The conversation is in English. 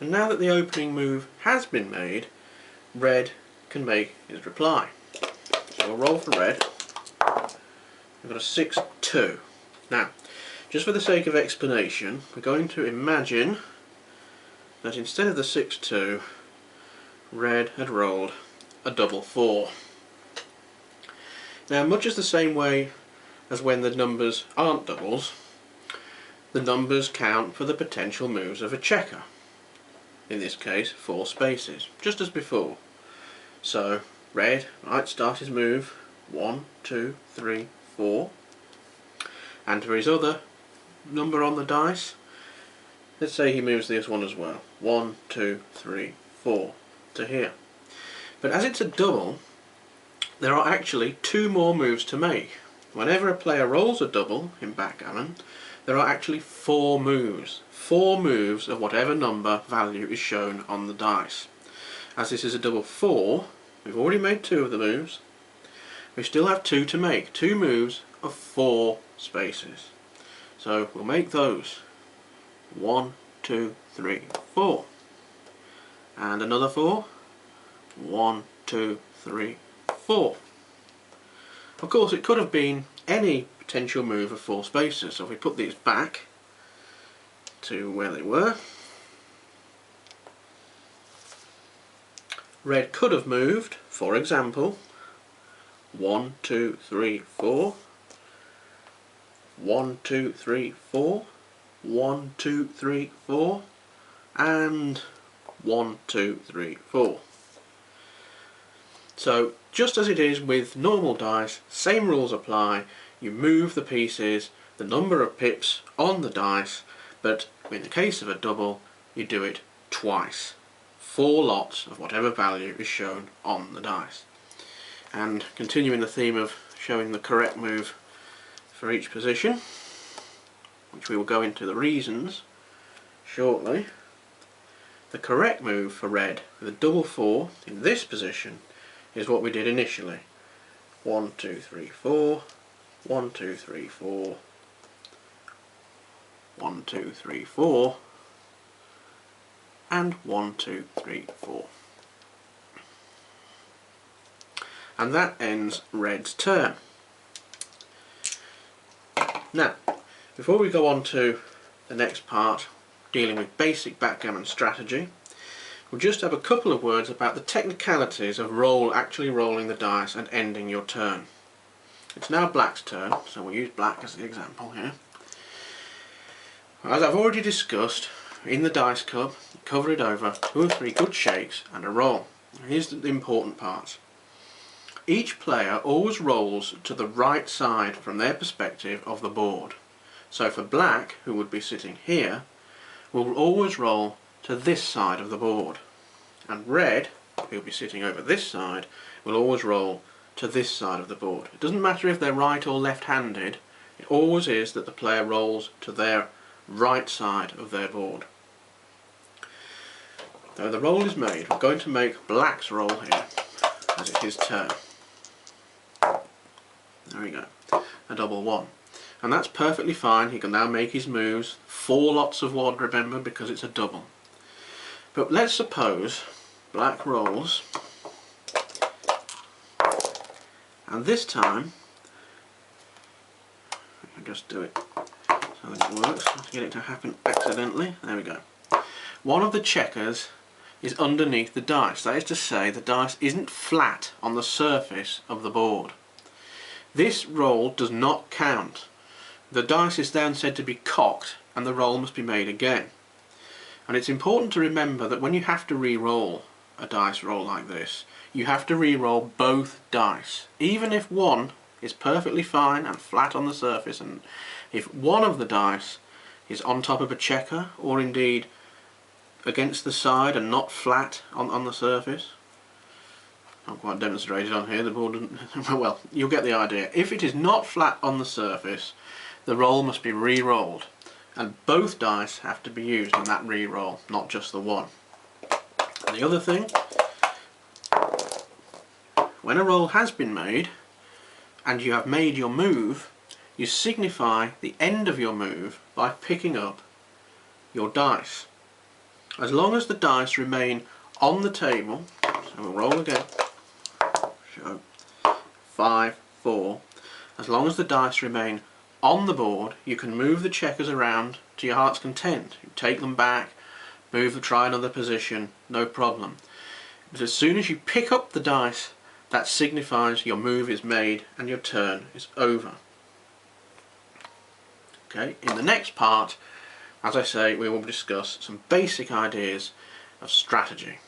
And now that the opening move has been made, red can make his reply. So we'll roll for red. We've got a 6-2. Now, just for the sake of explanation, we're going to imagine that instead of the 6-2, red had rolled a double 4. Now, much as the same way as when the numbers aren't doubles, the numbers count for the potential moves of a checker. In this case, 4 spaces, just as before. So, red might start his move 1, 2, 3, 4, and for his other number on the dice, let's say he moves this one as well, 1, 2, 3, 4 to here. But as it's a double, there are actually 2 more moves to make. Whenever a player rolls a double in backgammon, there are actually 4 moves. 4 moves of whatever number value is shown on the dice. As this is a double 4, we've already made 2 of the moves. We still have 2 to make. 2 moves of 4 spaces. So we'll make those. 1, 2, 3, 4. And another 4. 1, 2, 3, 4. Of course, it could have been any potential move of 4 spaces. So if we put these back to where they were, red could have moved, for example, 1, 2, 3, 4, 1, 2, 3, 4, 1, 2, 3, 4, and 1, 2, 3, 4. So, just as it is with normal dice, same rules apply. You move the pieces, the number of pips on the dice, but in the case of a double, you do it twice. 4 lots of whatever value is shown on the dice. And continuing the theme of showing the correct move for each position, which we will go into the reasons shortly, the correct move for red with a double 4 in this position is what we did initially. 1, 2, 3, 4, 1, 2, 3, 4, 1, 2, 3, 4, and 1, 2, 3, 4. And that ends red's turn. Now, before we go on to the next part, dealing with basic backgammon strategy, we'll just have a couple of words about the technicalities of actually rolling the dice and ending your turn. It's now black's turn, so we'll use black as the example here. As I've already discussed, in the dice cup, cover it over 2 or 3 good shakes and a roll. Here's the important parts. Each player always rolls to the right side from their perspective of the board. So for black, who would be sitting here, will always roll to this side of the board. And red, who will be sitting over this side, will always roll to this side of the board. It doesn't matter if they're right or left-handed, it always is that the player rolls to their right side of their board. So the roll is made. We're going to make black's roll here, as it's his turn. There we go, a double 1. And that's perfectly fine. He can now make his moves. 4 lots of 1, remember, because it's a double. But let's suppose black rolls, and this time, I just do it so that it works, to get it to happen accidentally. There we go. One of the checkers is underneath the dice. That is to say, the dice isn't flat on the surface of the board. This roll does not count. The dice is then said to be cocked and the roll must be made again. And it's important to remember that when you have to re-roll a dice roll like this, you have to re-roll both dice. Even if one is perfectly fine and flat on the surface, and if one of the dice is on top of a checker, or indeed against the side and not flat on the surface, not quite demonstrated on here, the board doesn't, well, you'll get the idea. If it is not flat on the surface, the roll must be re-rolled, and both dice have to be used in that re-roll, not just the one. And the other thing, when a roll has been made, and you have made your move, you signify the end of your move by picking up your dice. as long as the dice remain on the table, so we'll roll again, show 5, 4, as long as the dice remain on the board, you can move the checkers around to your heart's content. You take them back, try another position, no problem. But as soon as you pick up the dice, that signifies your move is made and your turn is over. Okay, in the next part, as I say, we will discuss some basic ideas of strategy.